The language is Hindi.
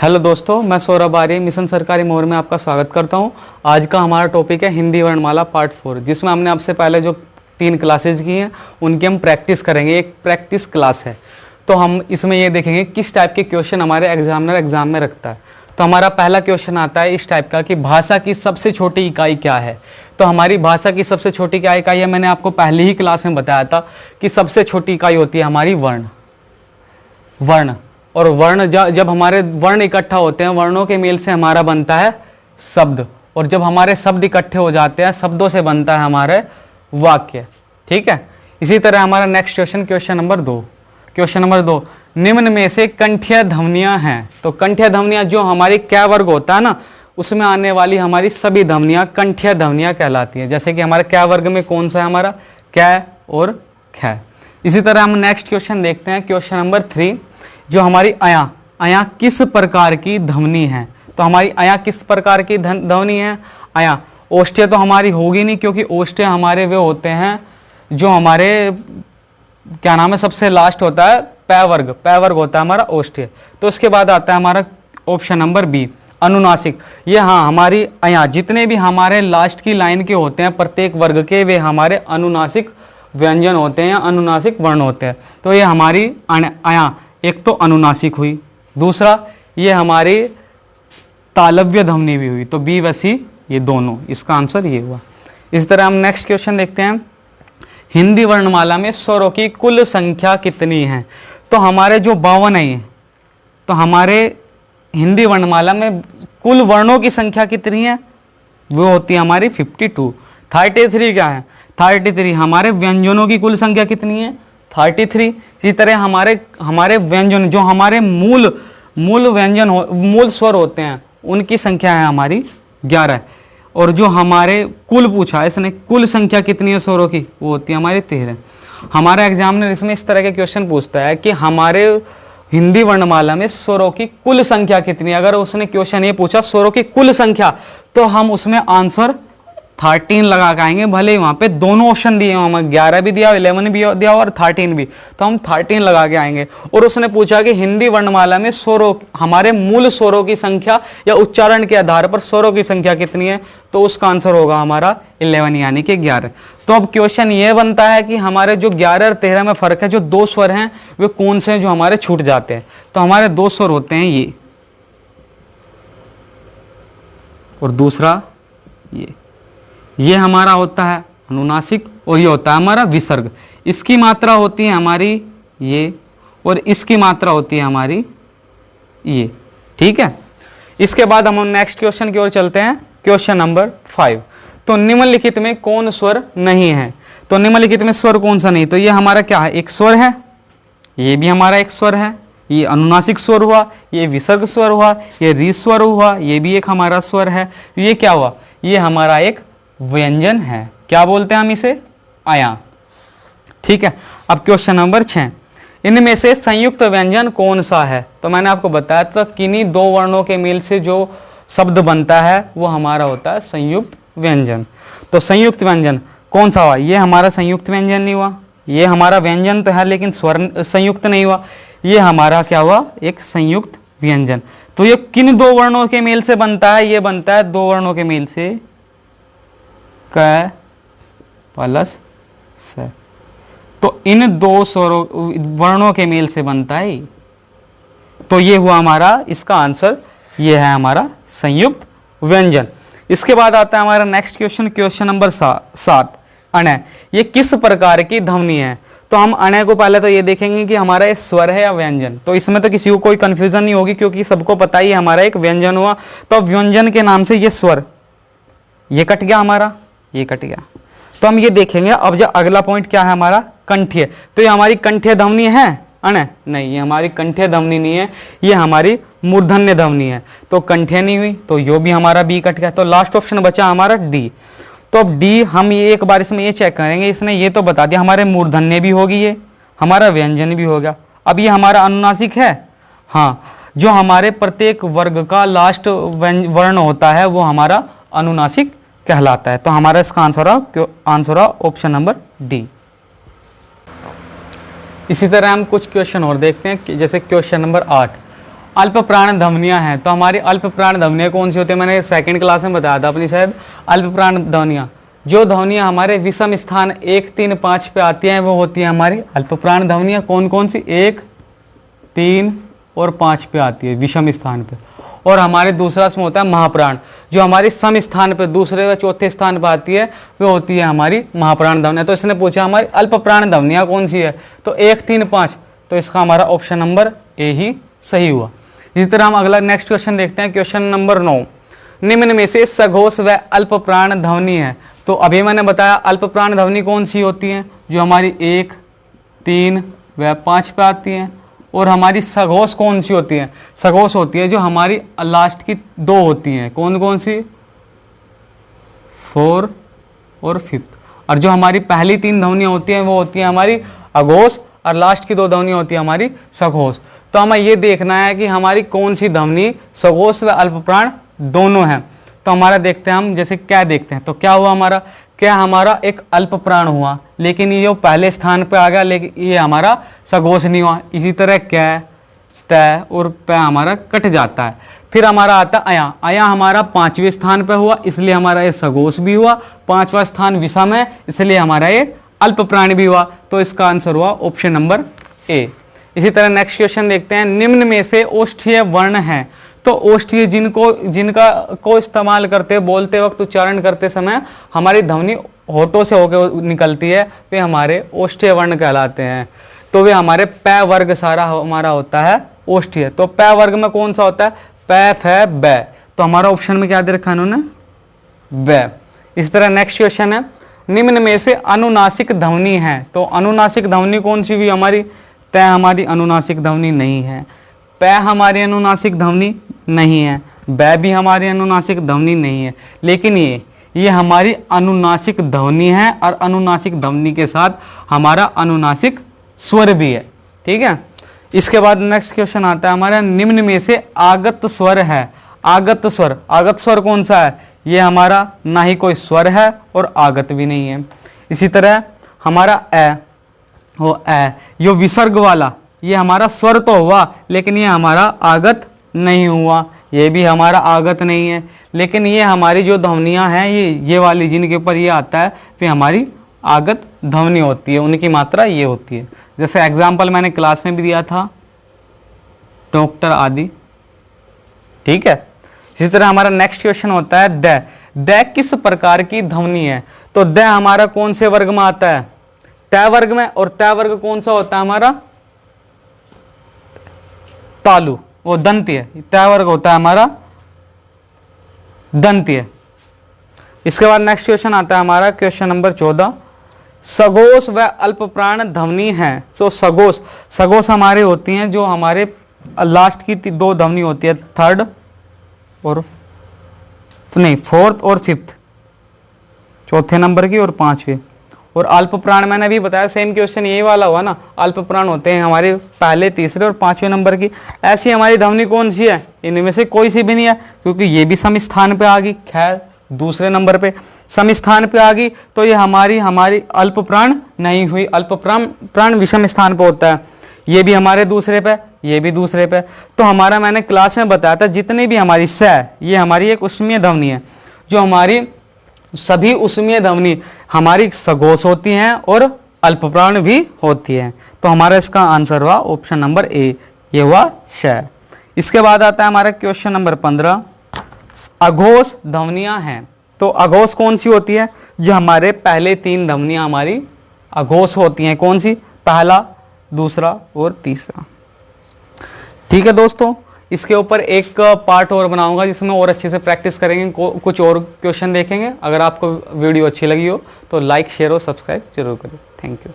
हेलो दोस्तों, मैं सौरभ आर्य मिशन सरकारी मोहर में आपका स्वागत करता हूं। आज का हमारा टॉपिक है हिंदी वर्णमाला पार्ट 4, जिसमें हमने आपसे पहले जो 3 क्लासेज की हैं उनकी हम प्रैक्टिस करेंगे। एक प्रैक्टिस क्लास है, तो हम इसमें ये देखेंगे किस टाइप के क्वेश्चन हमारे एग्जामिनर एग्जाम में रखता है। तो हमारा पहला क्वेश्चन आता है इस टाइप का कि भाषा की सबसे छोटी इकाई क्या है। तो हमारी भाषा की सबसे छोटी क्या इकाई है, मैंने आपको पहली ही क्लास में बताया था कि सबसे छोटी इकाई होती है हमारी वर्ण। और वर्ण जब हमारे वर्ण इकट्ठा होते हैं, वर्णों के मेल से हमारा बनता है शब्द, और जब हमारे शब्द इकट्ठे हो जाते हैं, शब्दों से बनता है हमारे वाक्य। ठीक है। इसी तरह हमारा नेक्स्ट क्वेश्चन नंबर 2, निम्न में से कंठ्य ध्वनियां हैं। तो कंठ्य ध्वनियां जो हमारी कै वर्ग होता है ना, उसमें आने वाली हमारी सभी ध्वनियां कंठ्य ध्वनियां कहलाती हैं। जैसे कि हमारे कै वर्ग में कौन सा है, हमारा कै और ख। इसी तरह हम नेक्स्ट क्वेश्चन देखते हैं, क्वेश्चन नंबर 3, जो हमारी अया किस प्रकार की ध्वनि है। तो हमारी अया किस प्रकार की ध्वनि है। अया ओष्ठ्य तो हमारी होगी नहीं, क्योंकि ओष्ठ्य हमारे वे होते हैं जो हमारे क्या नाम है, सबसे लास्ट होता है पै वर्ग होता है हमारा ओष्ठ्य। तो उसके बाद आता है हमारा ऑप्शन नंबर बी, अनुनासिक। ये हमारी अया जितने भी हमारे लास्ट की लाइन के होते हैं प्रत्येक वर्ग के, वे हमारे अनुनासिक व्यंजन होते हैं, अनुनासिक वर्ण होते हैं। तो ये हमारी अया एक तो अनुनासिक हुई, दूसरा ये हमारी तालव्य ध्वनि भी हुई। तो बी व सी ये दोनों, इसका आंसर ये हुआ। इस तरह हम नेक्स्ट क्वेश्चन देखते हैं, हिंदी वर्णमाला में स्वरों की कुल संख्या कितनी है। तो हमारे जो 52 है, तो हमारे हिंदी वर्णमाला में कुल वर्णों की संख्या कितनी है, वो होती है हमारी 52। 33 क्या है, 33 हमारे व्यंजनों की कुल संख्या कितनी है, 33। इसी तरह हमारे व्यंजन जो हमारे मूल व्यंजन मूल स्वर होते हैं, उनकी संख्या है हमारी 11। और जो हमारे कुल पूछा इसने, कुल संख्या कितनी है स्वरों की, वो होती है हमारी 13। हमारा एग्जामिनर इसमें इस तरह के क्वेश्चन पूछता है कि हमारे हिंदी वर्णमाला में स्वरों की कुल संख्या कितनी है। अगर उसने क्वेश्चन ये पूछा स्वरों की कुल संख्या, तो हम उसमें आंसर 13 लगा के आएंगे। भले ही वहां पे दोनों ऑप्शन दिए, हमें 11 भी दिया, 11 भी दिया और 13 भी, तो हम 13 लगा के आएंगे। और उसने पूछा कि हिंदी वर्णमाला में स्वरों, हमारे मूल स्वरों की संख्या या उच्चारण के आधार पर स्वरों की संख्या कितनी है, तो उसका आंसर होगा हमारा 11 यानी कि 11। तो अब क्वेश्चन ये बनता है कि हमारे जो 11 और 13 में फर्क है, जो 2 स्वर हैं वे कौन से हैं जो हमारे छूट जाते हैं। तो हमारे 2 स्वर होते हैं ये, और दूसरा ये हमारा होता है अनुनासिक, और ये होता है हमारा विसर्ग। इसकी मात्रा होती है हमारी ये, और इसकी मात्रा होती है हमारी ये। ठीक है। इसके बाद हम नेक्स्ट क्वेश्चन की ओर चलते हैं, क्वेश्चन नंबर 5। तो निम्नलिखित में कौन स्वर नहीं है। तो निम्नलिखित में स्वर कौन सा नहीं, तो ये हमारा क्या है, एक स्वर है, ये भी हमारा एक स्वर है, ये अनुनासिक स्वर हुआ, ये विसर्ग स्वर हुआ, ये री स्वर हुआ, ये भी एक हमारा स्वर है। ये क्या हुआ, ये हमारा एक व्यंजन है। क्या बोलते हैं हम इसे, अया। ठीक है। अब क्वेश्चन नंबर 6, इनमें से संयुक्त व्यंजन कौन सा है। तो मैंने आपको बताया था किन्हीं 2 वर्णों के मेल से जो शब्द बनता है वो हमारा होता है संयुक्त व्यंजन। तो संयुक्त व्यंजन कौन सा हुआ, ये हमारा संयुक्त व्यंजन नहीं हुआ, ये हमारा व्यंजन तो है लेकिन स्वर संयुक्त नहीं हुआ, ये हमारा क्या हुआ, एक संयुक्त व्यंजन। तो ये किन 2 वर्णों के मेल से बनता है, ये बनता है 2 वर्णों के मेल से, क प्लस स। तो इन 2 स्वरों वर्णों के मेल से बनता है। तो ये हुआ हमारा, इसका आंसर ये है हमारा संयुक्त व्यंजन। इसके बाद आता है हमारा नेक्स्ट क्वेश्चन नंबर 7, अणय। ये किस प्रकार की ध्वनि है। तो हम अणय को पहले तो ये देखेंगे कि हमारा ये स्वर है या व्यंजन। तो इसमें तो किसी को कोई कंफ्यूजन नहीं होगी, क्योंकि सबको पता ही हमारा एक व्यंजन हुआ। तो व्यंजन के नाम से ये स्वर, ये कट गया हमारा, ये कट गया। तो हम ये देखेंगे। अब जो अगला पॉइंट क्या है हमारा, कंठ्य। तो ये हमारी कंठ्य ध्वनि है अणय, नहीं, ये हमारी कंठ्य ध्वनि नहीं है, ये हमारी मूर्धन्य ध्वनि है। तो कंठ्य नहीं हुई, तो यो भी हमारा बी कट गया। तो लास्ट ऑप्शन बचा हमारा डी। तो अब डी हम ये एक बार इसमें ये चेक करेंगे, इसने ये तो बता दिया हमारे मूर्धन्य भी होगी, ये हमारा व्यंजन भी हो गया। अब ये हमारा अनुनासिक है, हाँ, जो हमारे प्रत्येक वर्ग का लास्ट वर्ण होता है वो हमारा अनुनासिक कहलाता है। तो हमारा इसका आंसर ऑप्शन नंबर डी। इसी तरह हम कुछ क्वेश्चन और देखते हैं, जैसे क्वेश्चन नंबर 8, अल्प प्राण ध्वनियां हैं। तो हमारी अल्प प्राण ध्वनियां कौन सी होती है, मैंने सेकंड क्लास में बताया था अपनी शायद। अल्प प्राण ध्वनियां, जो ध्वनियां हमारे विषम स्थान 1, 3, 5 पे आती हैं वो होती है हमारी अल्प प्राण ध्वनियां। कौन कौन सी, 1, 3 और 5 पे आती है विषम स्थान पे। और हमारे दूसरा इसमें होता है महाप्राण, जो हमारी सम स्थान पे दूसरे व चौथे स्थान पर आती है वो होती है हमारी महाप्राण ध्वनियां। तो इसने पूछा हमारी अल्प प्राण ध्वनियां कौन सी है, तो 1, 3, 5, तो इसका हमारा ऑप्शन नंबर ए ही सही हुआ। इसी तरह हम अगला नेक्स्ट क्वेश्चन देखते हैं, क्वेश्चन नंबर 9। निम्न में से सघोष व अल्प प्राण ध्वनि है। तो अभी मैंने बताया अल्प प्राण ध्वनि कौन सी होती है, जो हमारी 1, 3 व 5 पे आती हैं। और हमारी सघोष कौन सी होती है, सघोष होती है जो हमारी लास्ट की 2 होती हैं। कौन कौन सी, 4 और 5। और जो हमारी पहली 3 ध्वनियां होती हैं वो होती है हमारी अघोष, और लास्ट की 2 ध्वनियां होती है हमारी सघोष। तो हमें ये देखना है कि हमारी कौन सी ध्वनि सघोष व अल्प प्राण दोनों हैं। तो हमारा देखते हैं हम, जैसे क्या देखते हैं, तो क्या हुआ हमारा, क्या हमारा एक अल्प प्राण हुआ, लेकिन ये पहले स्थान पे आ गया, लेकिन ये हमारा सघोष नहीं हुआ। इसी तरह कै, तय और प हमारा कट जाता है। फिर हमारा आता है अया, अया हमारा 5वें स्थान पे हुआ, इसलिए हमारा ये सघोष भी हुआ। 5वां स्थान विषम है, इसलिए हमारा ये अल्प प्राण भी हुआ। तो इसका आंसर हुआ ऑप्शन नंबर ए। इसी तरह नेक्स्ट क्वेश्चन देखते हैं, निम्न में से ओष्ठीय वर्ण है। तो ओष्ठीय जिनका को इस्तेमाल करते बोलते वक्त उच्चारण करते समय हमारी ध्वनि होठों से होकर निकलती है, वे हमारे ओष्ठीय वर्ण कहलाते हैं। तो वे हमारे पै वर्ग सारा हमारा होता है ओष्ठीय। तो पै वर्ग में कौन सा होता है, पै, फै, बै। तो हमारा ऑप्शन में क्या दे रखा है इन्होंने, बै। इसी तरह नेक्स्ट क्वेश्चन है, निम्न में से अनुनासिक ध्वनि है। तो अनुनासिक ध्वनि कौन सी हुई हमारी, तय हमारी अनुनासिक ध्वनि नहीं है, पै हमारी अनुनासिक ध्वनि नहीं है, बै भी हमारी अनुनासिक ध्वनि नहीं है, लेकिन ये हमारी अनुनासिक ध्वनि है। और अनुनासिक ध्वनि के साथ हमारा अनुनासिक स्वर भी है, ठीक है। इसके बाद नेक्स्ट क्वेश्चन आता है हमारा, निम्न में से आगत स्वर है। आगत स्वर, आगत स्वर कौन सा है, ये हमारा ना ही कोई स्वर है और आगत भी नहीं है। इसी तरह हमारा ए, वो ए यो विसर्ग वाला, ये हमारा स्वर तो हुआ लेकिन ये हमारा आगत नहीं हुआ, ये भी हमारा आगत नहीं है। लेकिन ये हमारी जो ध्वनियाँ हैं ये वाली जिनके ऊपर ये आता है वे हमारी आगत ध्वनि होती है, उनकी मात्रा ये होती है। जैसे एग्जाम्पल मैंने क्लास में भी दिया था, डॉक्टर आदि, ठीक है। इसी तरह हमारा नेक्स्ट क्वेश्चन होता है द। द किस प्रकार की ध्वनि है। तो द हमारा कौन से वर्ग में आता है, तय वर्ग में। और तय वर्ग कौन सा होता है हमारा, तालु, वो दंत्य। तय वर्ग होता है हमारा दंत्य। इसके बाद नेक्स्ट क्वेश्चन आता है हमारा क्वेश्चन नंबर 14, सघोष व अल्प प्राण ध्वनि है। तो सघोष, सघोष हमारे होती हैं जो हमारे लास्ट की 2 ध्वनि होती है, 3rd और नहीं 4th और 5th, चौथे नंबर की और 5वें। और अल्प प्राण मैंने अभी बताया, सेम क्वेश्चन यही वाला हुआ ना, अल्प प्राण होते हैं हमारे पहले, तीसरे और 5वें नंबर की। ऐसी हमारी ध्वनि कौन सी है, इनमें से कोई सी भी नहीं है, क्योंकि ये भी सम स्थान पे आ गई, खैर दूसरे नंबर पे सम स्थान पे आ गई, तो ये हमारी अल्प प्राण नहीं हुई। अल्प प्राण विषम स्थान पे होता है, ये भी हमारे दूसरे पे, ये भी दूसरे पे। तो हमारा मैंने क्लास में बताया था, जितनी भी हमारी स है ये हमारी एक उष्मीय ध्वनि है, जो हमारी सभी उष्मीय ध्वनि हमारी सघोष होती हैं और अल्प प्राण भी होती है। तो हमारा इसका आंसर हुआ ऑप्शन नंबर ए, ये हुआ श। इसके बाद आता है हमारा क्वेश्चन नंबर 15, अघोष ध्वनियां हैं। तो अघोष कौन सी होती है, जो हमारे पहले 3 ध्वनियां हमारी अघोष होती हैं। कौन सी, पहला, दूसरा और तीसरा, ठीक है दोस्तों। इसके ऊपर एक पार्ट और बनाऊंगा जिसमें और अच्छे से प्रैक्टिस करेंगे, कुछ और क्वेश्चन देखेंगे। अगर आपको वीडियो अच्छी लगी हो तो लाइक, शेयर और सब्सक्राइब जरूर करें। Thank you.